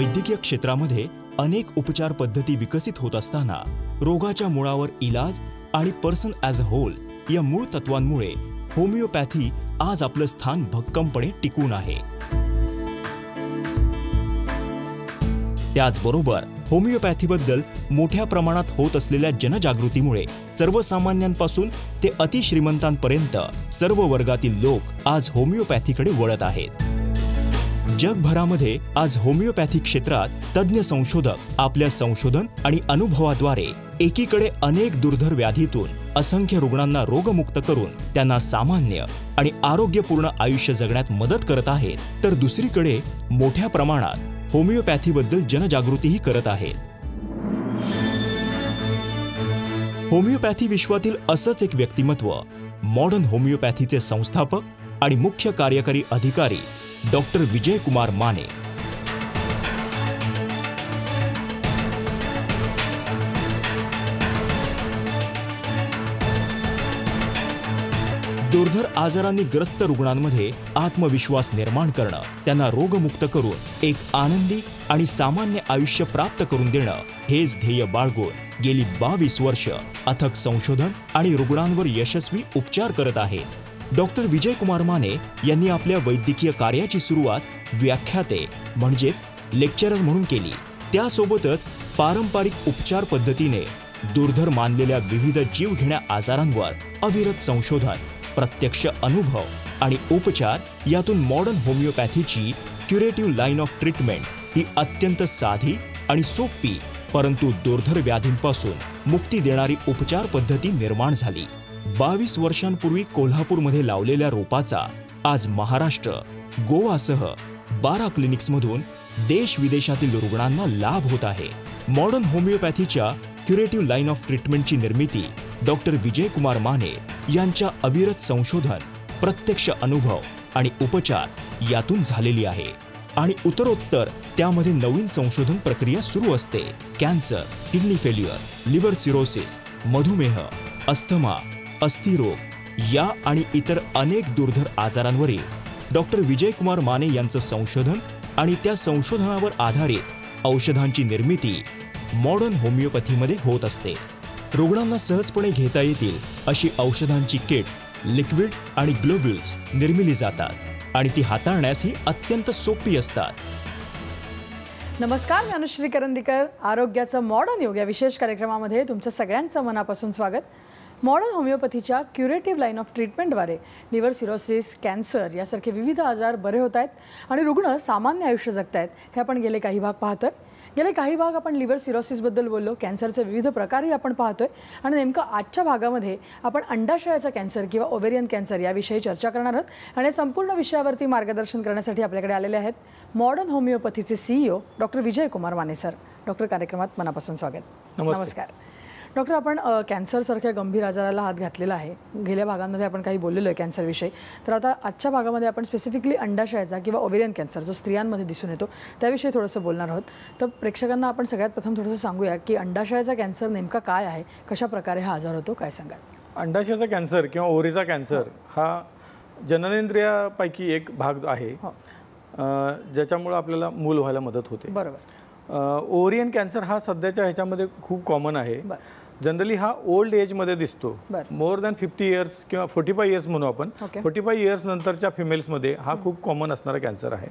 वैद्यकीय क्षेत्रामध्ये अनेक उपचार पद्धती विकसित होत असताना रोगाच्या मुळावर इलाज आणि पर्सन ॲज अ होल या मूळ तत्वांमुळे होमिओपॅथी आज आपलं स्थान भक्कमपणे टिकून आहे. त्याचबरोबर होमिओपॅथीबद्दल मोठ्या प्रमाणात होत असलेल्या जनजागृतीमुळे सर्वसामान्यांपासून ते अतिश्रीमंतांपर्यंत सर्व वर्गातील लोक आज होमिओपॅथीकडे वळत आहेत. जगभरामध्ये आज होमिओपॅथी क्षेत्रात तज्ज्ञ संशोधक आपल्या संशोधन आणि अनुभवाद्वारे एकीकडे अनेक दुर्धर व्याधीतून असंख्य रुग्णांना रोगमुक्त करून त्यांना सामान्य आणि आरोग्यपूर्ण आयुष्य जगण्यात मदत करत आहेत, तर दुसरीकडे मोठ्या प्रमाणात होमिओपॅथीबद्दल जनजागृतीही करत आहेत. होमिओपॅथी विश्वातील असंच एक व्यक्तिमत्व मॉडर्न होमिओपॅथीचे संस्थापक आणि मुख्य कार्यकारी अधिकारी डॉक्टर विजय कुमार माने. दुर्धर आजारांनी ग्रस्त रुग्णांमध्ये आत्मविश्वास निर्माण करणं, त्यांना रोगमुक्त करून एक आनंदी आणि सामान्य आयुष्य प्राप्त करून देणं हेच ध्येय बाळगून गेली 22 वर्ष अथक संशोधन आणि रुग्णांवर यशस्वी उपचार करत आहेत. डॉक्टर विजय कुमार माने यांनी आपल्या वैद्यकीय कार्याची सुरुवात व्याख्याते म्हणजेच लेक्चरर म्हणून केली. त्यासोबतच पारंपरिक उपचार पद्धतीने दुर्धर मानलेल्या विविध जीवघेण्या आजारांवर अविरत संशोधन, प्रत्यक्ष अनुभव आणि उपचार यातून मॉडर्न होमिओपॅथीची क्युरेटिव्ह लाईन ऑफ ट्रीटमेंट ही अत्यंत साधी आणि सोपी परंतु दुर्धर व्याधींपासून मुक्ती देणारी उपचार पद्धती निर्माण झाली. 22 वर्षांपूर्वी कोल्हापूरमध्ये लावलेल्या रोपाचा आज महाराष्ट्र, गोवासह 12 क्लिनिक्समधून देश विदेशातील रुग्णांना लाभ होत आहे. मॉडर्न होमिओपॅथीच्या क्युरेटिव्ह लाईन ऑफ ट्रीटमेंटची निर्मिती डॉक्टर विजय कुमार माने यांच्या अविरत संशोधन, प्रत्यक्ष अनुभव आणि उपचार यातून झालेली आहे आणि उत्तरोत्तर त्यामध्ये नवीन संशोधन प्रक्रिया सुरू असते. Cancer, kidney failure, liver cirrhosis, मधुमेह, अस्थमा, अस्थिरोग या आणि इतर अनेक दुर्धर आजारांवरील डॉक्टर विजय कुमार माने यांचं संशोधन आणि त्या संशोधनावर आधारित औषधांची निर्मिती मॉडर्न होमिओपॅथीमध्ये होत असते. रुग्णांना सहजपणे घेता येतील अशी औषधांची किट, लिक्विड आणि ग्लोब्युल्स निर्मिली जातात आणि ती हाताळण्यासही अत्यंत सोपी असतात. नमस्कार, मी अनुश्री करंदीकर. आरोग्याचं मॉडर्न योग या विशेष कार्यक्रमामध्ये तुमचं सगळ्यांचं मनापासून स्वागत. मॉडर्न होमिओपॅथीच्या क्युरेटिव्ह लाईन ऑफ ट्रीटमेंटद्वारे लिव्हर सिरोसिस, कॅन्सर यासारखे विविध आजार बरे होत आहेत आणि रुग्ण सामान्य आयुष्य जगत आहेत. हे आपण गेले काही भाग पाहतोय. गेले काही भाग आपण लिव्हर सिरोसिसबद्दल बोललो, कॅन्सरचे विविध प्रकारही आपण पाहतोय आणि नेमकं आजच्या भागामध्ये आपण अंडाशयाचा कॅन्सर किंवा ओव्हेरियन कॅन्सर याविषयी चर्चा करणार आहोत. आणि संपूर्ण विषयावरती मार्गदर्शन करण्यासाठी आपल्याकडे आलेले आहेत modern होमिओपॅथीचे CEO doctor Vijay Kumar Mane sir. Doctor, कार्यक्रमात मनापासून स्वागत. नमस्कार डॉक्टर. आपण कॅन्सरसारख्या गंभीर आजाराला हात घातलेला आहे. गेल्या भागांमध्ये आपण काही बोललेलो आहे कॅन्सरविषयी. तर आता आजच्या भागामध्ये आपण स्पेसिफिकली अंडाशयाचा किंवा ओव्हेरियन कॅन्सर जो स्त्रियांमध्ये दिसून येतो त्याविषयी थोडंसं बोलणार आहोत. तर प्रेक्षकांना आपण सगळ्यात प्रथम थोडंसं सांगूया की अंडाशयाचा कॅन्सर नेमका काय आहे, कशा प्रकारे हा आजार होतो, काय सांगाल? अंडाशयाचा कॅन्सर किंवा ओव्हरीचा कॅन्सर हा जननेंद्रियापैकी एक भाग आहे ज्याच्यामुळे आपल्याला मूल व्हायला मदत होते. बरोबर. ओव्हरियन कॅन्सर हा सध्याच्या ह्याच्यामध्ये खूप कॉमन आहे. जनरली हा ओल्ड एजमध्ये दिसतो. मोर दॅन 50 इयर्स किंवा 45 इयर्स म्हणू आपण. 45 इयर्स नंतरच्या फिमेल्समध्ये हा खूप कॉमन असणारा कॅन्सर आहे.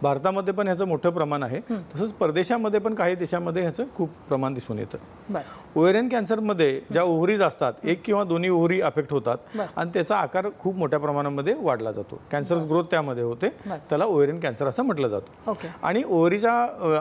भारतामध्ये पण ह्याचं मोठं प्रमाण आहे. तसंच परदेशामध्ये पण काही देशामध्ये ह्याचं खूप प्रमाण दिसून येतं. ओव्हेरियन कॅन्सरमध्ये ज्या ओव्हरीज असतात, एक किंवा दोन्ही ओव्हरी अफेक्ट होतात आणि त्याचा आकार खूप मोठ्या प्रमाणामध्ये वाढला जातो. कॅन्सर ग्रोथ त्यामध्ये होते, त्याला ओव्हेरियन कॅन्सर असं म्हटलं जातं. आणि ओव्हरीचा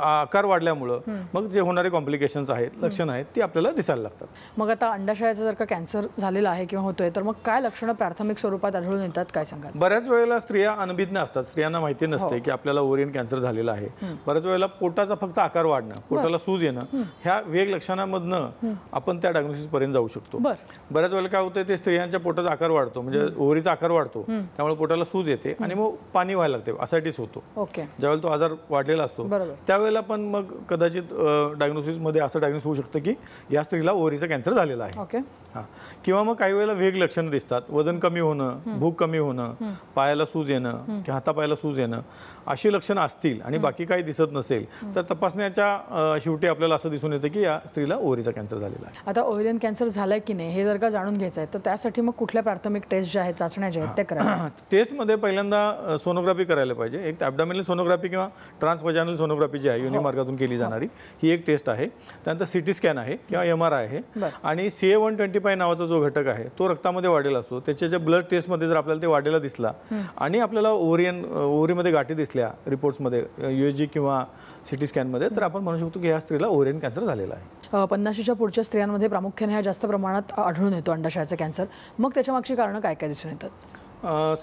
आकार वाढल्यामुळं मग जे होणारे कॉम्प्लिकेशन्स आहेत, लक्षणं आहेत, ती आपल्याला दिसायला लागतात. मग आता अंडाशयाचा जर का कॅन्सर झालेला आहे किंवा होतोय तर मग काय लक्षणं प्राथमिक स्वरूपात आढळून येतात, काय सांगाल? बऱ्याच वेळेला स्त्रिया अनभिज्ञ असतात. स्त्रियांना माहिती नसते की आपल्याला ओव्हेरियन कॅन्सर झालेला आहे. बऱ्याच वेळेला पोटाचा फक्त आकार वाढणं, पोटाला सूज येणं, ह्या वेग लक्षणांमधनं आपण त्या डायग्नोसिस पर्यंत जाऊ शकतो. बऱ्याच वेळेला काय होतं, ते स्त्रियांच्या पोटाचा आकार वाढतो, म्हणजे ओव्हरीचा आकार वाढतो, त्यामुळे पोटाला सूज येते आणि मग पाणी व्हायला लागते, असायटिस होतो. ज्यावेळेला तो आजार वाढलेला असतो त्यावेळेला पण मग कदाचित डायग्नोसिस मध्ये असं डायग्नोसिस होऊ शकतं की या स्त्रीला ओव्हरी ओव्हरीचा कॅन्सर झालेला आहे. ओके. हां, किंवा मग काही वेळेला वेग लक्षणं दिसतात, वजन कमी होणं, भूक कमी होणं, पायाला सूज येणं किंवा हातापायाला सूज येणं, अशी लक्षणं असतील आणि बाकी काही दिसत नसेल तर तपासण्याच्या शेवटी आपल्याला असं दिसून येतं की या स्त्रीला ओव्हरीचा कॅन्सर झालेला आहे. आता ओव्हरियन कॅन्सर झालाय की नाही हे जर का जाणून घ्यायचं आहे तर त्यासाठी मग कुठल्या प्राथमिक टेस्ट ज्या आहेत, चाचण्या ज्या आहेत, ते करायला? टेस्टमध्ये पहिल्यांदा सोनोग्राफी करायला पाहिजे. एक ॲब्डॉमिनल सोनोग्राफी किंवा ट्रान्सव्हाजायनल सोनोग्राफी जी आहे योनी मार्गातून केली जाणारी, ही एक टेस्ट आहे. त्यानंतर CT स्कॅन आहे किंवा MRI आहे. आणि CA-125 नावाचा जो घटक आहे तो रक्तामध्ये वाढलेला असतो. त्याच्या ज्या ब्लड टेस्टमध्ये जर आपल्याला ते वाढलेला दिसला आणि आपल्याला ओव्हरीमध्ये गाठी दिसल्या रिपोर्ट्समध्ये, USG किंवा CT स्कॅनमध्ये, तर आपण म्हणू शकतो की या स्त्रीला ओव्हरियन कॅन्सर झालेला आहे. 50च्या पुढच्या स्त्रियांमध्ये प्रामुख्याने हा जास्त प्रमाणात आढळून येतो अंडाशयाचा कॅन्सर. मग त्याच्या मागची कारणं काय काय दिसून येतात?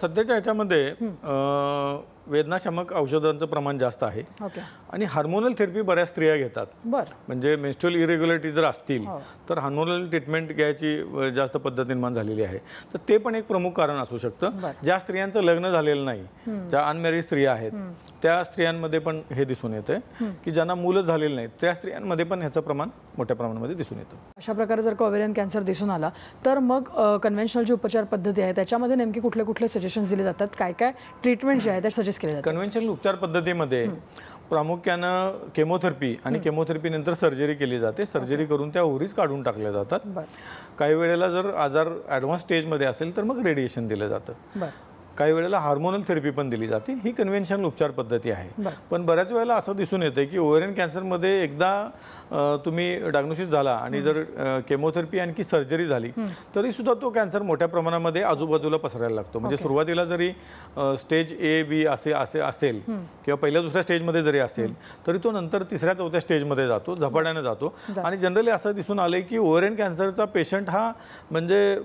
सध्याच्या ह्याच्यामध्ये वेदनाशामक औषधांचं प्रमाण जास्त आहे आणि हार्मोनल थेरपी बऱ्याच स्त्रिया घेतात. म्हणजे मेन्स्ट्रुअल इरेग्युलरिटी जर असतील तर हार्मोनल ट्रीटमेंट घ्यायची जास्त पद्धत निर्माण झालेली आहे. तर ते पण एक प्रमुख कारण असू शकतं. ज्या स्त्रियांचं लग्न झालेलं नाही, ज्या अनमॅरिड स्त्रिया आहेत, त्या स्त्रियांमध्ये पण हे दिसून येतं की ज्यांना मुलं झालेली नाहीत त्या स्त्रियांमध्ये पण ह्याचं प्रमाण मोठ्या प्रमाणामध्ये दिसून येतं. अशा प्रकारे जर का ओव्हरियन कॅन्सर दिसून आला तर मग कन्व्हेन्शनल जी उपचार पद्धती आहे त्याच्यामध्ये नेमकी कुठले कुठले सजेशन्स दिले जातात, काय काय ट्रीटमेंट जे आहे ते सजेस्ट केले जातात? कन्व्हेन्शनल उपचार पद्धतीमध्ये प्रामुख्यानं केमोथेरपी आणि केमोथेरपी नंतर सर्जरी केली जाते. सर्जरी करून त्या ओव्हरीज काढून टाकल्या जातात. काही वेळेला जर आजार ॲडव्हान्स स्टेजमध्ये असेल तर मग रेडिएशन दिलं जातं. काही वेळेला हार्मोनल थेरपी पण दिली जाते. ही कन्व्हेन्शनल उपचार पद्धती आहे. पण बऱ्याच वेळेला असं दिसून येतं की ओव्हरियन कॅन्सरमध्ये एकदा तुम्ही डायग्नोसिस झाला आणि जर केमोथेरपी आणखी सर्जरी झाली तरी सुद्धा तो कॅन्सर मोठ्या प्रमाणामध्ये आजूबाजूला पसरायला लागतो. म्हणजे सुरुवातीला जरी स्टेज A, B असे असेल किंवा पहिल्या दुसऱ्या स्टेजमध्ये जरी असेल तरी तो नंतर तिसऱ्या चौथ्या स्टेजमध्ये जातो, झपाट्याने जातो. आणि जनरली असं दिसून आलं की ओव्हरियन कॅन्सरचा पेशंट हा म्हणजे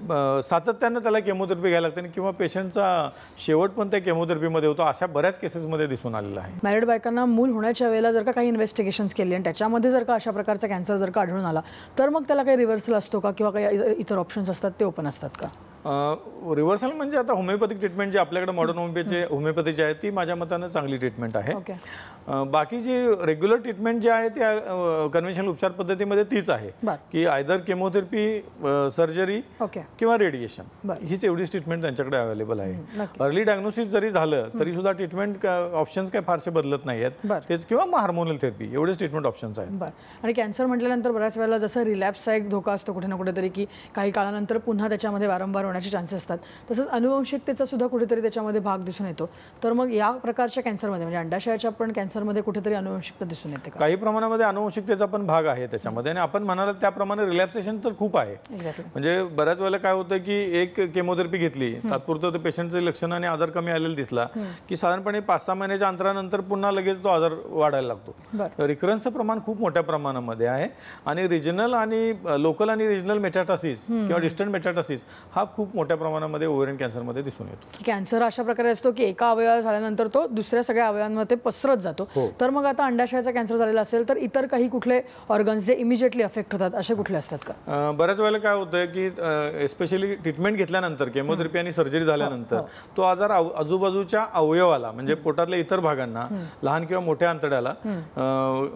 सातत्यानं त्याला केमोथेरपी घ्यायला लागते किंवा पेशंटचा शेवट पण त्या केमोथेरपीमध्ये होतो. अशा बऱ्याच केसेसमध्ये दिसून आलेला आहे. मॅरिड बायकांना मूल होण्याच्या वेळेला जर का काही इन्व्हेस्टिगेशन्स केली आणि त्याच्यामध्ये जर का अशा प्रकारचा कॅन्सर जर का आढळून आला तर मग त्याला काही रिव्हर्सल असतो का किंवा काही इतर ऑप्शन्स असतात ते ओपन असतात का? रिव्हर्सल म्हणजे आता होमिओपॅथिक ट्रीटमेंट जी आपल्याकडे मॉडर्न होमिओपॅथीची आहे ती माझ्या मतानं चांगली ट्रीटमेंट आहे. बाकी जी रेग्युलर ट्रीटमेंट जी आहे त्या कन्व्हेन्शनल उपचार पद्धतीमध्ये तीच आहे की आयदर केमोथेरपी, सर्जरी किंवा रेडिएशन, हीच एवढीच ट्रीटमेंट त्यांच्याकडे अवेलेबल आहे. अर्ली डायग्नोसिस जरी झालं तरी सुद्धा ट्रीटमेंट ऑप्शन्स काही फारसे बदलत नाही आहेत तेच, किंवा मग हार्मोनल थेरपी, एवढेच ट्रीटमेंट ऑप्शन्स आहेत. आणि कॅन्सर म्हटल्यानंतर बऱ्याच वेळेला जसं रिलॅप्सचा एक धोका असतो कुठे ना कुठेतरी की काही काळानंतर पुन्हा त्याच्यामध्ये वारंवार होण्याचे चान्सेस असतात, तसंच अनुवंशिकतेचा सुद्धा कुठेतरी त्याच्यामध्ये भाग दिसून येतो. तर मग या प्रकारच्या कॅन्सरमध्ये म्हणजे अंडाशयाच्या पण कॅन्सरमध्ये कुठेतरी अनुवंशिकता दिसून येते का? काही प्रमाणामध्ये अनुवंशिकतेचा पण भाग आहे त्याच्यामध्ये. आणि आपण म्हणाल त्याप्रमाणे रिलॅक्सेशन तर खूप आहे. म्हणजे बऱ्याच वेळेला काय होतं की एक केमोथेरपी घेतली, तात्पुरतं ते पेशंटचे लक्षण आणि आजार कमी आलेला दिसला की साधारणपणे 5-6 महिन्याच्या अंतरानंतर पुन्हा लगेच तो आजार वाढायला लागतो. रिकरन्सचं प्रमाण खूप मोठ्या प्रमाणामध्ये आहे. आणि रिजनल आणि लोकल आणि रिजनल मेटास्टासिस किंवा डिस्टंट मेटास्टासिस हा खूप मोठ्या प्रमाणामध्ये ओव्हरियन कॅन्सरमध्ये दिसून येतो. कॅन्सर अशा प्रकारे असतो की एका अवयवात झाल्यानंतर तो दुसऱ्या सगळ्या अवयवांमध्ये पसरत जातो. तर मग आता अंडाशयाचा कॅन्सर झालेला असेल तर इतर काही कुठले ऑर्गन्स जे इमिजिएटली अफेक्ट होतात असे कुठले असतात का? बऱ्याच वेळेला काय होतं की एस्पेशली ट्रीटमेंट घेतल्यानंतर केमोथेरपी आणि सर्जरी झाल्यानंतर तो आजार आजूबाजूच्या अवयवाला म्हणजे पोटातल्या इतर भागांना, लहान किंवा मोठ्या आंतड्याला,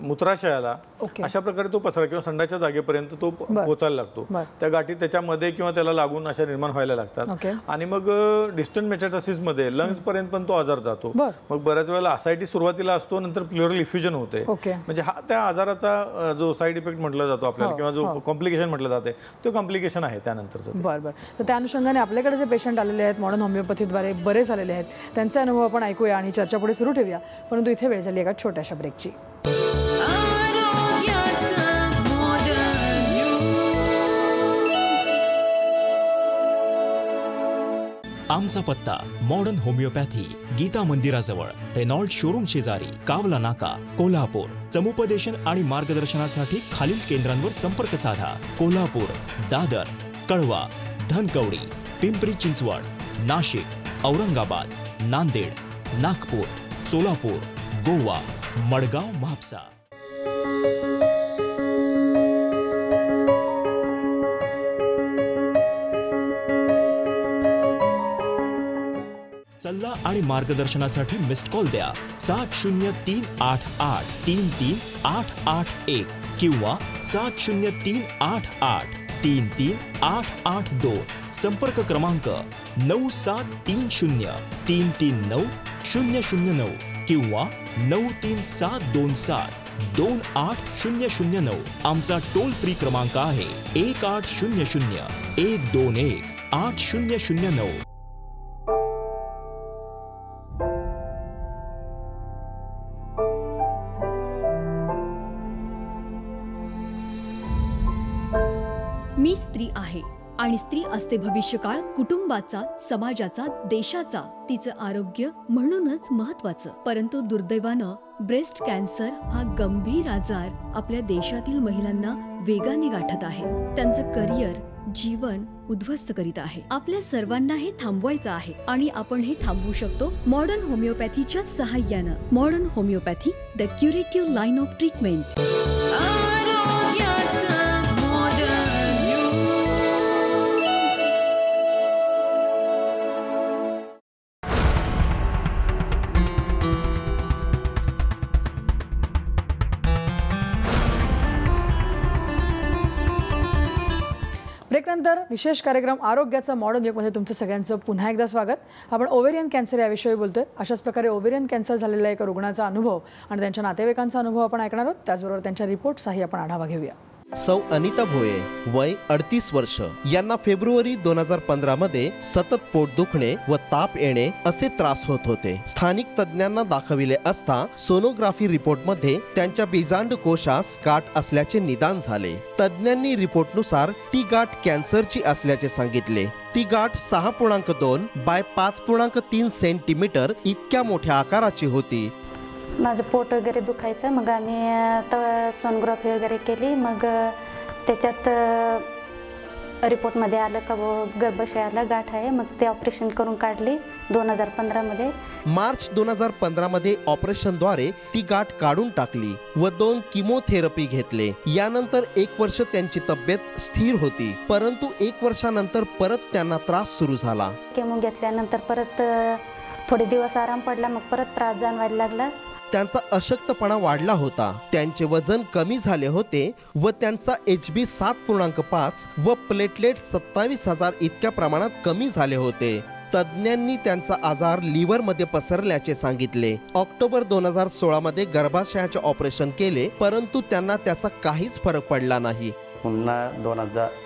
मूत्राशयाला, अशा प्रकारे तो पसरा किंवा संडाच्या जागेपर्यंत तो पोचायला लागतो. त्या गाठी त्याच्यामध्ये किंवा त्याला लागून अशा निर्माण व्हायला लागतात. आणि मग डिस्टंट मेटास्टासिस मध्ये लंग्स पर्यंत पण तो आजार जातो. मग बऱ्याच वेळेला असायटिस सुरुवातीला असतो, नंतर प्लुरल इफ्युजन होते. म्हणजे हा त्या आजाराचा जो साईड इफेक्ट म्हटला जातो आपल्याला किंवा जो कॉम्प्लिकेशन म्हटलं जाते तो कॉम्प्लिकेशन आहे त्यानंतरचं. बरं. तर त्या अनुषंगाने आपल्याकडे जे पेशंट आलेले आहेत मॉडर्न होमिओपॅथीद्वारे बरे झालेले आहेत त्यांचे अनुभव आपण ऐकूया आणि चर्चा पुढे सुरू ठेवूया. परंतु इथे वेळ झाली एका छोट्याशा ब्रेकची. आमचा पत्ता मॉडर्न होमिओपॅथी, गीता मंदिराजवळ, रेनॉल्ड शोरूम शेजारी, कावला नाका, कोल्हापूर. समुपदेशन आणि मार्गदर्शनासाठी खालील केंद्रांवर संपर्क साधा. कोल्हापूर, दादर, कळवा, धनकवडी, पिंपरी चिंचवड, नाशिक, औरंगाबाद, नांदेड, नागपूर, सोलापूर, गोवा, मडगाव, म्हापसा. सल्ला आणि मार्गदर्शनासाठी मिस्ड कॉल द्या 7038833881. किंवा 7038833882 संपर्क क्रमांक 9730339009 किंवा 9372728009. आमचा टोल फ्री क्रमांक आहे 1800-121-8009. मी स्त्री आहे आणि स्त्री असते भविष्यकाळ कुटुंबाचा, समाजाचा, देशाचा. तिचं आरोग्य म्हणूनच महत्वाचं. परंतु दुर्दैवानं ब्रेस्ट कॅन्सर हा गंभीर आजार आपल्या देशातील महिलांना वेगाने गाठत आहे. त्यांचं करिअर, जीवन उद्ध्वस्त करीत आहे. आपल्या सर्वांना हे थांबवायचं आहे आणि आपण हे थांबवू शकतो मॉडर्न होमिओपॅथीच्या सहाय्यानं. Modern homeopathy, the curative line of treatment. ब्रेकनंतर विशेष कार्यक्रम आरोग्याचा मॉडर्न युगमध्ये तुमचं सगळ्यांचं पुन्हा एकदा स्वागत. आपण ओव्हेरियन कॅन्सर याविषयी बोलतोय. अशाच प्रकारे ओव्हेरियन कॅन्सर झालेल्या एका रुग्णाचा अनुभव आणि त्यांच्या नातेवाईकांचा अनुभव आपण ऐकणार आहोत. त्याचबरोबर त्यांच्या रिपोर्टचाही आपण आढावा घेऊया. सौ अनिता भोये, वय 38 वर्ष, यांना फेब्रुवारी 2015 मध्ये सतत पोट दुखणे व ताप येणे असे त्रास होत होते. स्थानिक तज्ञांना दाखविले असता सोनोग्राफी रिपोर्टमध्ये त्यांच्या बीजांड कोशास गाठ असल्याचे निदान झाले. तज्ञांनी रिपोर्टनुसार ती गाठ कॅन्सरची असल्याचे सांगितले. ती गाठ 6.2 बाय 5.3 सेंटीमीटर इतक्या मोठ्या आकाराची होती. माझं पोट वगैरे दुखायचं. मग आम्ही सोनोग्राफी वगैरे केली. मग त्याच्यात रिपोर्टमध्ये आलं का गर्भाशयाला गाठ आहे. मग ते ऑपरेशन करून काढली 2015 मध्ये. मार्च 2015 मध्ये ऑपरेशनद्वारे ती गाठ काढून टाकली व 2 किमोथेरपी घेतले. यानंतर 1 वर्ष त्यांची तब्येत स्थिर होती. परंतु 1 वर्षानंतर परत त्यांना त्रास सुरू झाला. केमो घेतल्यानंतर परत थोडे दिवस आराम पडला. मग परत त्रास जाणवायला लागला. त्यांचा अशक्तपणा वाढला होता. त्यांचे वजन कमी झाले होते व त्यांचा HB 7.5 व प्लेटलेट 27,000 इतक्या प्रमाणात कमी झाले होते. तज्ज्ञांनी त्यांचा आजार लिव्हर मध्ये पसरल्याचे सांगितले. ऑक्टोबर 2016 मध्ये गर्भाशयाचे ऑपरेशन केले, परंतु त्यांना त्याचा काहीच फरक पडला नाही. पुन्हा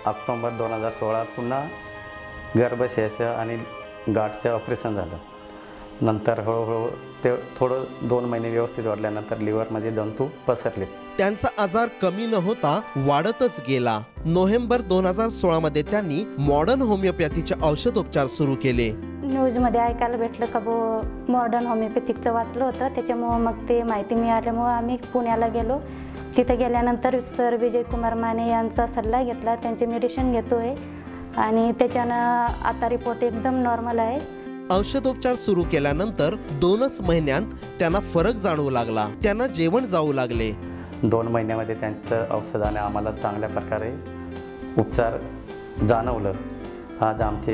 ऑक्टोबर 2016 पुन्हा गर्भाशयाचं आणि गाठचं ऑपरेशन झालं. नंतर हळूहळू ते थोडं 2 महिने व्यवस्थित वाढल्यानंतर लिव्हरमध्ये जंतू पसरले. त्यांचा आजार कमी न होता वाढतच गेला. नोव्हेंबर 2016 मध्ये त्यांनी मॉडर्न होमिओपॅथीचे औषधोपचार सुरू केले. न्यूजमध्ये ऐकायला भेटलं का मॉडर्न होमिओपॅथिकचं वाचलं होतं. त्याच्यामुळं मग ते माहिती मिळाल्यामुळं आम्ही पुण्याला गेलो. तिथे गेल्यानंतर सर विजय कुमार माने यांचा सल्ला घेतला. त्यांचे मेडिसिन घेतोय आणि त्याच्यानं आता रिपोर्ट एकदम नॉर्मल आहे. औषधोपचार सुरू केल्यानंतर 2च महिन्यांत त्यांना फरक जाणवू लागला. त्यांना जेवण जाऊ लागले. 2 महिन्यामध्ये त्यांचं औषधाने आम्हाला चांगल्या प्रकारे उपचार जाणवलं. आज आमची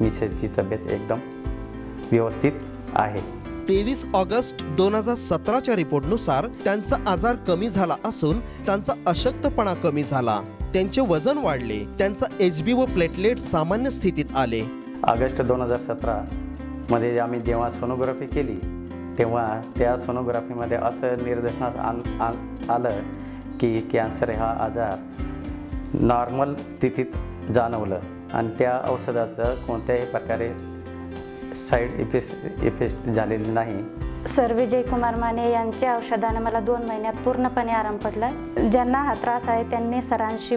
मिसेसची तब्येत एकदम व्यवस्थित आहे. 23 ऑगस्ट 2017च्या रिपोर्टनुसार त्यांचा आजार कमी झाला असून त्यांचा अशक्तपणा कमी झाला. त्यांचे वजन वाढले. त्यांचा HB व प्लेटलेट सामान्य स्थितीत आले. ऑगस्ट 2017 मध्ये आम्ही जेव्हा सोनोग्राफी केली तेव्हा त्या सोनोग्राफीमध्ये असं निदर्शनास आलं की कॅन्सर हा आजार नॉर्मल स्थितीत जाणवलं आणि त्या औषधाचं कोणत्याही प्रकारे साईड इफेक्ट झालेले नाही. सर विजय कुमार माने यांच्या औषधाने मला 2 महिन्यात पूर्णपणे आराम पडला. ज्यांना हा त्रास आहे त्यांनी सरांशी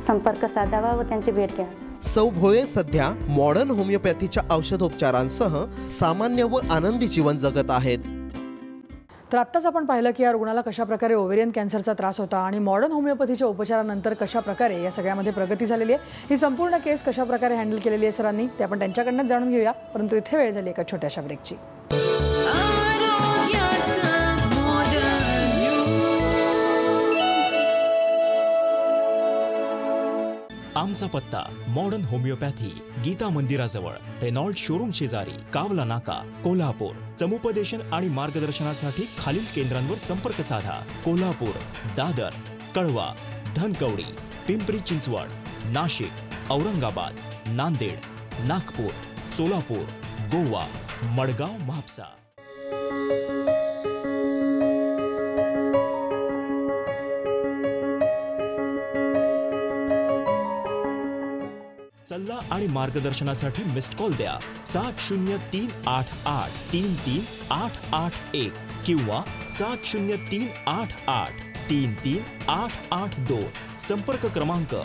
संपर्क साधावा व त्यांची भेट घ्या. सौ भोये सध्या मॉडर्न होमिओपॅथीच्या औषधोपचारांसह सामान्य व आनंदी जीवन जगत आहेत. तर आत्ताच आपण पाहिलं की या रुग्णाला कशा प्रकारे ओव्हेरियन कॅन्सरचा त्रास होता आणि मॉडर्न होमिओपॅथीच्या उपचारानंतर कशा प्रकारे या सगळ्यामध्ये प्रगती झालेली आहे. ही संपूर्ण केस कशा प्रकारे हँडल केलेली आहे सरांनी ते आपण त्यांच्याकडनं जाणून घेऊया. परंतु इथे वेळ झाली एका छोट्याशा ब्रेकची. आमचा पत्ता मॉडर्न होमिओपॅथी, गीता मंदिराजवळ, रेनॉल्ड शोरूम शेजारी, कावला नाका, कोल्हापूर. समुपदेशन आणि मार्गदर्शनासाठी खालील केंद्रांवर संपर्क साधा. कोल्हापूर, दादर, कळवा, धनकवडी, पिंपरी चिंचवड, नाशिक, औरंगाबाद, नांदेड, नागपूर, सोलापूर, गोवा, मडगाव, म्हापसा. सल्ला आणि मार्गदर्शनासाठी मिस्ड कॉल द्या 7038833881 किंवा 7038833882. संपर्क क्रमांक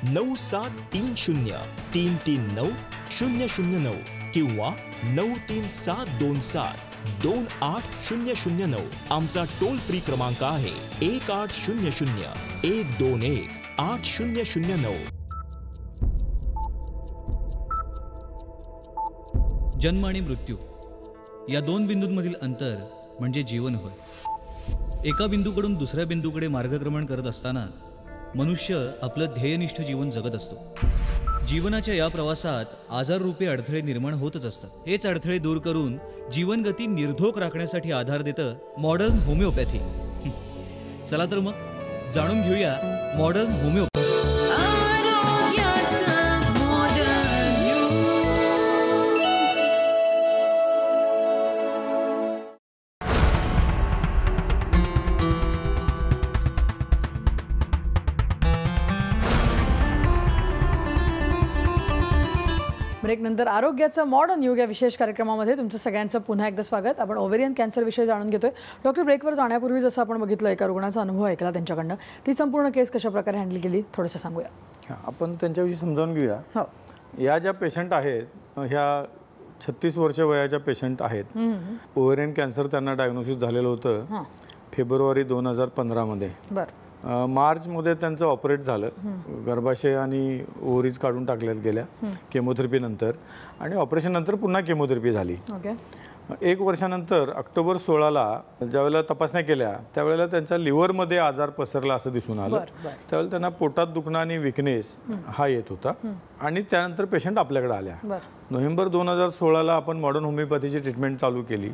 9730339009 किंवा 9372728009. आमचा टोल फ्री क्रमांक आहे 1800-121-8009. जन्म आणि मृत्यू या दोन बिंदूंमधील अंतर म्हणजे जीवन होय. एका बिंदूकडून दुसऱ्या बिंदूकडे मार्गक्रमण करत असताना मनुष्य आपलं ध्येयनिष्ठ जीवन जगत असतो. जीवनाच्या या प्रवासात आजाररूपी अडथळे निर्माण होतच असतात. हेच अडथळे दूर करून जीवनगती निर्धोक राखण्यासाठी आधार देतं मॉडर्न होमिओपॅथी. चला तर मग जाणून घेऊया मॉडर्न होमिओपॅथी. ब्रेक नंतर आरोग्याचं मॉडर्न युग या विशेष कार्यक्रमामध्ये तुमचं सगळ्यांचं पुन्हा एकदा स्वागत. आपण ओव्हेरियन कॅन्सर विषयी जाणून घेतोय. डॉक्टर, ब्रेकवर जाण्यापूर्वी जसं आपण बघितलं एका रुग्णाचा अनुभव ऐकला त्यांच्याकडनं, ती संपूर्ण केस कशा प्रकारे हँडल केली थोडंसं सांगूया. आपण त्यांच्याविषयी समजावून घेऊया. हो, या ज्या पेशंट आहेत ह्या 36 वर्ष वयाच्या पेशंट आहेत. ओव्हेरियन कॅन्सर त्यांना डायग्नोसिस झालेलं होतं फेब्रुवारी 2015 मध्ये. बरं. मार्चमध्ये त्यांचं ऑपरेट झालं. गर्भाशय आणि ओव्हरीज काढून टाकल्यात गेल्या केमोथेरपी नंतर, आणि ऑपरेशन नंतर पुन्हा केमोथेरपी झाली. ओके. 1 वर्षानंतर ऑक्टोबर 16ला ज्यावेळेला तपासण्या केल्या त्यावेळेला त्यांच्या लिव्हरमध्ये आजार पसरला असं दिसून आलं. त्यावेळेला त्यांना पोटात दुखणं आणि विकनेस हा येत होता, आणि त्यानंतर पेशंट आपल्याकडे आल्या. नोव्हेंबर 2016ला आपण मॉडर्न होमिओपॅथीची ट्रीटमेंट चालू केली.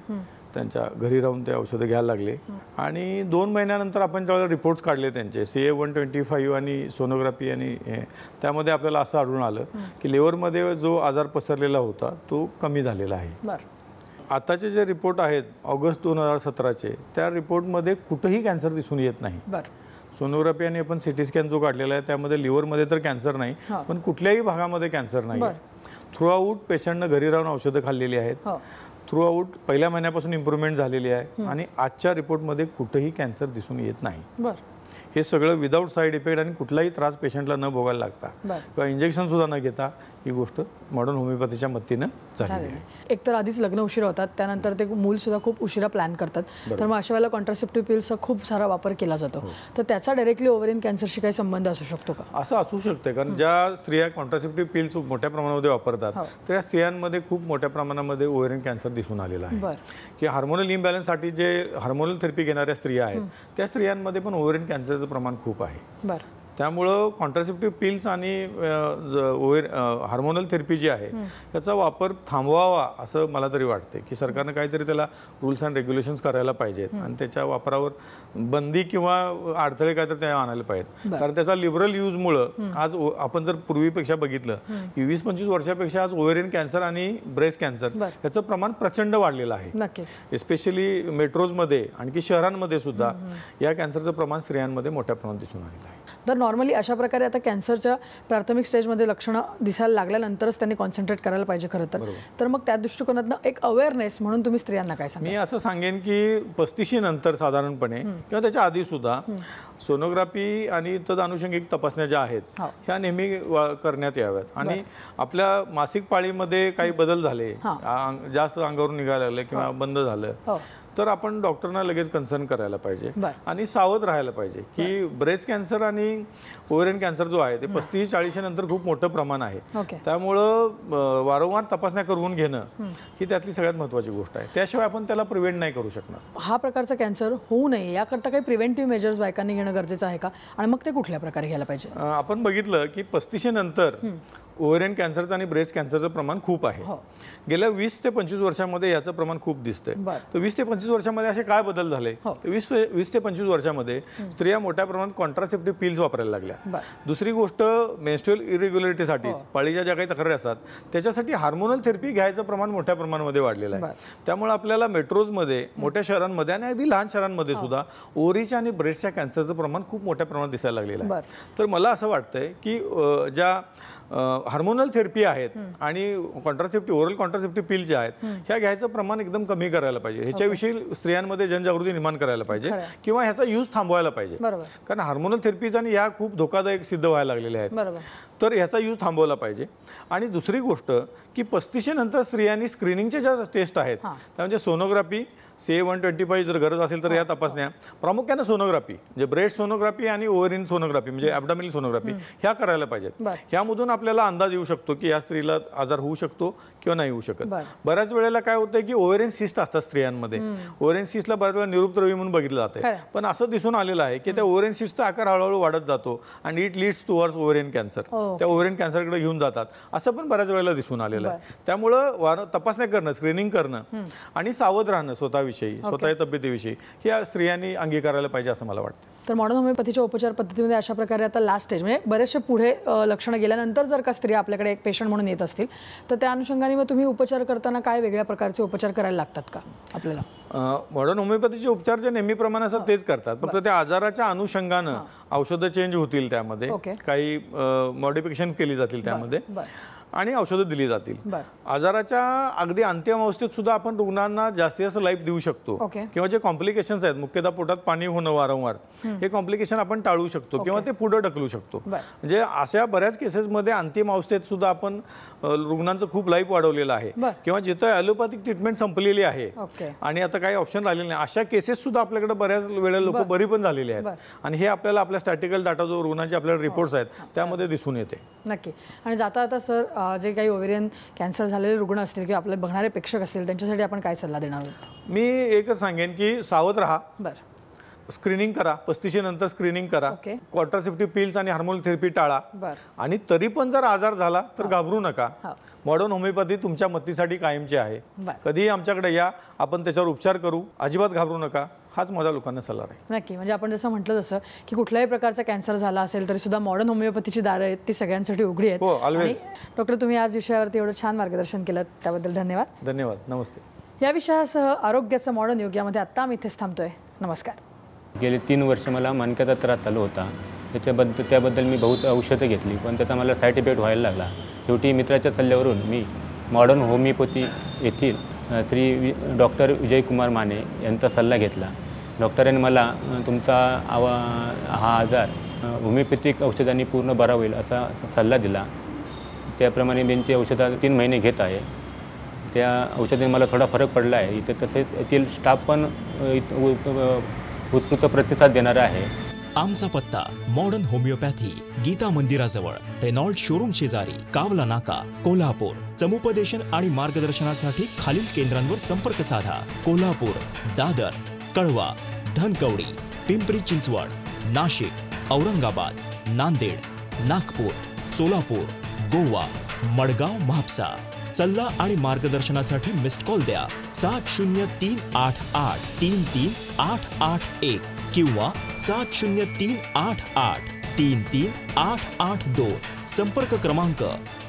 त्यांच्या घरी राहून ते औषधं घ्यायला लागले, आणि 2 महिन्यानंतर आपण ज्यावेळेला रिपोर्ट्स काढले त्यांचे CA-125 आणि सोनोग्राफी, आणि त्यामध्ये आपल्याला असं आढळून आलं की लिव्हरमध्ये जो आजार पसरलेला होता तो कमी झालेला आहे. आताचे जे रिपोर्ट आहेत ऑगस्ट 2017चे, त्या रिपोर्टमध्ये कुठंही कॅन्सर दिसून येत नाही. सोनोग्राफी आणि आपण CT स्कॅन जो काढलेला आहे त्यामध्ये लिव्हरमध्ये तर कॅन्सर नाही, पण कुठल्याही भागामध्ये कॅन्सर नाही. थ्रू आऊट पेशंटनं घरी राहून औषधं खाल्लेली आहेत. थ्रू आऊट पहिल्या महिन्यापासून इम्प्रूव्हमेंट झालेली आहे, आणि आजच्या रिपोर्टमध्ये कुठेही कॅन्सर दिसून येत नाही. हे सगळं विदाऊट साईड इफेक्ट आणि कुठलाही त्रास पेशंटला न भोगायला लागता किंवा इंजेक्शन सुद्धा न घेता ही गोष्ट मॉडर्न होमिओपॅथीच्या मदतीनं झालेली आहे. एक तर आधीच लग्न उशिरा होतात, त्यानंतर ते मूल सुद्धा खूप उशिरा प्लॅन करतात, तर मग अशा वेळेला कॉन्ट्रासेप्टिव्ह पिल्सचा खूप सारा वापर केला जातो. तर त्याचा डायरेक्टली ओव्हेरियन कॅन्सरशी काही संबंध असू शकतो का? असं असू शकतं, कारण ज्या स्त्रिया कॉन्ट्रासेप्टिव्ह पिल्स मोठ्या प्रमाणामध्ये वापरतात त्या स्त्रियांमध्ये खूप मोठ्या प्रमाणामध्ये ओव्हेरियन कॅन्सर दिसून आलेला आहे. की हार्मोनल इम्बॅलन्ससाठी जे हार्मोनल थेरपी घेणाऱ्या स्त्रिया आहेत त्या स्त्रियांमध्ये पण ओव्हेरियन कॅन्सरचं प्रमाण खूप आहे. त्यामुळं कॉन्ट्रासेप्टिव्ह पिल्स आणि हार्मोनल थेरपी जी आहे त्याचा वापर थांबवावा असं मला तरी वाटते, की सरकारनं काहीतरी त्याला रूल्स अँड रेग्युलेशन्स करायला पाहिजेत, आणि त्याच्या वापरावर बंदी किंवा अडथळे काहीतरी त्या आणायला पाहिजेत. कारण त्याचा लिबरल यूजमुळं आज आपण जर पूर्वीपेक्षा बघितलं की 20-25 वर्षापेक्षा आज ओव्हेरियन कॅन्सर आणि ब्रेस्ट कॅन्सर याचं प्रमाण प्रचंड वाढलेलं आहे. एस्पेशली मेट्रोजमध्ये, आणखी शहरांमध्ये सुद्धा या कॅन्सरचं प्रमाण स्त्रियांमध्ये मोठ्या प्रमाणात दिसून आलेलं आहे. तर नॉर्मली अशा प्रकारे आता कॅन्सरच्या प्राथमिक स्टेजमध्ये लक्षणं दिसायला लागल्यानंतरच त्यांनी कॉन्सन्ट्रेट करायला पाहिजे खरं तर. तर मग त्या दृष्टिकोनातनं एक अवेअरनेस म्हणून तुम्ही स्त्रियांना काय सांगा? मी असं सांगेन की 35 नंतर साधारणपणे किंवा त्याच्या आधी सुद्धा सोनोग्राफी आणि तदनुषंगिक तपासण्या ज्या आहेत ह्या नेहमी करण्यात याव्यात. आणि आपल्या मासिक पाळीमध्ये काही बदल झाले, जास्त अंगावरून निघायला लागले किंवा बंद झालं, तर आपण डॉक्टरना लगेच कन्सर्न करायला पाहिजे आणि सावध राहायला पाहिजे की ब्रेस्ट कॅन्सर आणि ओव्हेरियन कॅन्सर जो आहे ते 35-40 नंतर खूप मोठं प्रमाण आहे. त्यामुळं वारंवार तपासण्या करून घेणं ही त्यातली सगळ्यात महत्त्वाची गोष्ट आहे. त्याशिवाय आपण त्याला प्रिव्हेंट नाही करू शकणार. हा प्रकारचा कॅन्सर होऊ नये याकरता काही प्रिव्हेंटिव्ह मेजर्स बायकांनी घेणं गरजेचं आहे का, आणि मग ते कुठल्या प्रकारे घ्यायला पाहिजे? आपण बघितलं की 35 नंतर ओव्हरियन कॅन्सरचं आणि ब्रेस्ट कॅन्सरचं प्रमाण खूप आहे. गेल्या 20 ते 25 वर्षांमध्ये याचं प्रमाण खूप दिसतंय. तर 20 ते 25 वर्षांमध्ये असे काय बदल झाले? 20 ते 25 वर्षांमध्ये स्त्रिया मोठ्या प्रमाणात कॉन्ट्रासेप्टिव्ह पिल्स वापरायला लागल्या. दुसरी गोष्ट मेन्स्ट्रुअल इरेग्युलरिटीसाठी पाळीच्या ज्या काही तक्रारी असतात त्याच्यासाठी हार्मोनल थेरपी घ्यायचं प्रमाण मोठ्या प्रमाणामध्ये वाढलेलं आहे. त्यामुळे आपल्याला मेट्रोजमध्ये, मोठ्या शहरांमध्ये आणि अगदी लहान शहरांमध्ये सुद्धा ओव्हरीच्या आणि ब्रेस्टच्या कॅन्सरचं प्रमाण खूप मोठ्या प्रमाणात दिसायला लागलेलं आहे. तर मला असं वाटतंय की ज्या हार्मोनल थेरपी आहेत आणि कॉन्ट्रासेप्टिव्ह, ओरल कॉन्ट्रासेप्टिव्ह पिल ज्या आहेत ह्या घ्यायचं प्रमाण एकदम कमी करायला पाहिजे. ह्याच्याविषयी स्त्रियांमध्ये जनजागृती निर्माण करायला पाहिजे किंवा ह्याचा यूज थांबवायला पाहिजे. कारण हार्मोनल थेरपीज आणि ह्या खूप धोकादायक सिद्ध व्हायला लागलेल्या आहेत. तर ह्याचा यूज थांबवला पाहिजे. आणि दुसरी गोष्ट की 35 नंतर स्त्रियांनी स्क्रीनिंगच्या ज्या टेस्ट आहेत त्या म्हणजे सोनोग्राफी, CA-125 जर गरज असेल तर या तपासण्या, प्रामुख्याने सोनोग्राफी म्हणजे ब्रेस्ट सोनोग्राफी आणि ओव्हरियन सोनोग्राफी म्हणजे ॲब्डॉमिनल सोनोग्राफी ह्या करायला पाहिजेत. ह्यामधून आपल्याला अंदाज येऊ शकतो की या स्त्रीला आजार होऊ शकतो किंवा नाही होऊ शकत. बऱ्याच वेळेला काय होतं की ओव्हरियन सिस्ट असतात स्त्रियांमध्ये. ओव्हरियन सिस्टला बऱ्याच वेळा निरुपद्रवी म्हणून बघितलं जातं, पण असं दिसून आलेलं आहे की त्या ओव्हरियन सिस्टचा आकार हळूहळू वाढत जातो आणि it leads towards ovarian cancer. त्या ओव्हरियन कॅन्सरकडे घेऊन जातात असं पण बऱ्याच वेळेला दिसून आलेलं आहे. त्यामुळं तपासण्या करणं, स्क्रीनिंग करणं आणि सावध राहणं स्वतःविषयी, स्वतःच्या तब्येतीविषयी ह्या स्त्रियांनी अंगीकारायला पाहिजे असं मला वाटतं. तर मॉडर्न होमिओपॅथीच्या उपचार पद्धतीमध्ये अशा प्रकारे आता लास्ट स्टेज म्हणजे बरेचसे पुढे लक्षणं गेल्यानंतर जर का स्त्रिया आपल्याकडे एक पेशंट म्हणून येत असतील तर त्या अनुषंगाने मग तुम्ही उपचार करताना काय वेगळ्या प्रकारचे उपचार करायला लागतात का आपल्याला? मॉडर्न होमिओपॅथीचे उपचार जे नेहमीप्रमाणे असतात तेच करतात, फक्त त्या आजाराच्या अनुषंगानं औषधं चेंज होतील, त्यामध्ये काही मॉडिफिकेशन केली जातील त्यामध्ये आणि औषधं दिली जातील. आजाराच्या अगदी अंतिम अवस्थेत सुद्धा आपण रुग्णांना जास्तीत जास्त लाईफ देऊ शकतो किंवा जे कॉम्प्लिकेशन्स आहेत, मुख्यतः पोटात पाणी होणं वारंवार, हे कॉम्प्लिकेशन आपण टाळू शकतो किंवा ते पुढे ढकलू शकतो. म्हणजे अशा बऱ्याच केसेसमध्ये अंतिम अवस्थेत सुद्धा आपण रुग्णांचं खूप लाईफ वाढवलेलं आहे किंवा जिथं ॲलोपॅथिक ट्रीटमेंट संपलेली आहे आणि आता काही ऑप्शन राहिलेले नाही अशा केसेस सुद्धा आपल्याकडे बऱ्याच वेळेला लोक बरी पण झालेली आहेत. आणि हे आपल्याला आपल्या स्टॅटिकल डाटा जो रुग्णांचे आपल्याला रिपोर्ट्स आहेत त्यामध्ये दिसून येते. नक्की. आणि जाता आता सर जे काही ओव्हेरियन कॅन्सर झालेले रुग्ण असतील किंवा आपले बघणारे प्रेक्षक असतील त्यांच्यासाठी आपण काय सल्ला देणार आहोत? मी एकच सांगेन की सावध राहा, स्क्रीनिंग करा, 35 नंतर स्क्रीनिंग करा, कॉन्ट्रासेप्टिव्ह पिल्स आणि हार्मोनल थेरपी टाळा आणि तरी पण जर आजार झाला तर घाबरू नका. मॉडर्न होमिओपॅथी तुमच्या मदतीसाठी कायमची आहे. कधीही आमच्याकडे या, आपण त्याच्यावर उपचार करू, अजिबात घाबरू नका, हाच माझा लोकांना सल्ला आहे. नक्की. म्हणजे आपण जसं म्हटलं तसं की कुठल्याही प्रकारचा कॅन्सर झाला असेल तरी सुद्धा मॉडर्न होमिओपॅथीची दारं आहेत ती सगळ्यांसाठी उघडी आहेत. आणि डॉक्टर तुम्ही आज विषयावरती एवढं छान मार्गदर्शन केलं त्याबद्दल धन्यवाद. धन्यवाद. नमस्ते. या विषयासह आरोग्याचं मॉडर्न युग यामध्ये आत्ता आम्ही इथेच थांबतोय. नमस्कार. गेले 3 वर्ष मला मणक्याचा त्रास चालू होता. त्याबद्दल मी बहुत औषधं घेतली पण त्याचा मला साईड इफेक्ट व्हायला लागला. शेवटी मित्राच्या सल्ल्यावरून मी मॉडर्न होमिओपॅथी येथील श्री डॉक्टर विजयकुमार माने यांचा सल्ला घेतला. डॉक्टरांनी मला तुमचा हा आजार होमिओपॅथिक औषधांनी पूर्ण बरा होईल असा सल्ला दिला. त्याप्रमाणे मी त्यांची औषधं 3 महिने घेत आहे. त्या औषधाने मला थोडा फरक पडला आहे. इथे तसेच येथील स्टाफ पण उत्कृष्ट प्रतिसाद देणारा आहे. आमचा पत्ता मॉडर्न होमिओपॅथी, गीता मंदिराजवळ, रेनॉल्ड शोरूम शेजारी, कावला नाका, कोल्हापूर. समुपदेशन आणि मार्गदर्शनासाठी खालील केंद्रांवर संपर्क साधा. कोल्हापूर, दादर, कळवा, धनकवडी, पिंपरी चिंचवड, नाशिक, औरंगाबाद, नांदेड, नागपूर, सोलापूर, गोवा, मडगाव, म्हापसा. सल्ला आणि मार्गदर्शनासाठी मिस्ड कॉल द्या 7038833881 किंवा 7038833882. संपर्क क्रमांक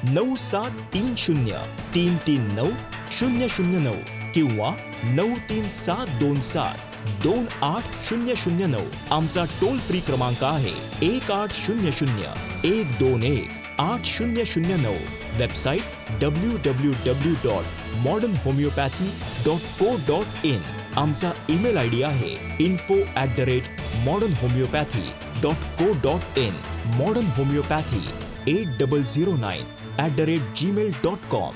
9730339009 किंवा 9372728009. आमचा टोल फ्री क्रमांक आहे 1800-121-8009. Website www.modernhomeopathy.co.in. आमचा ईमेल ID आहे info@modernhomeopathy.co.in. modernhomeopathy 8009@gmail.com.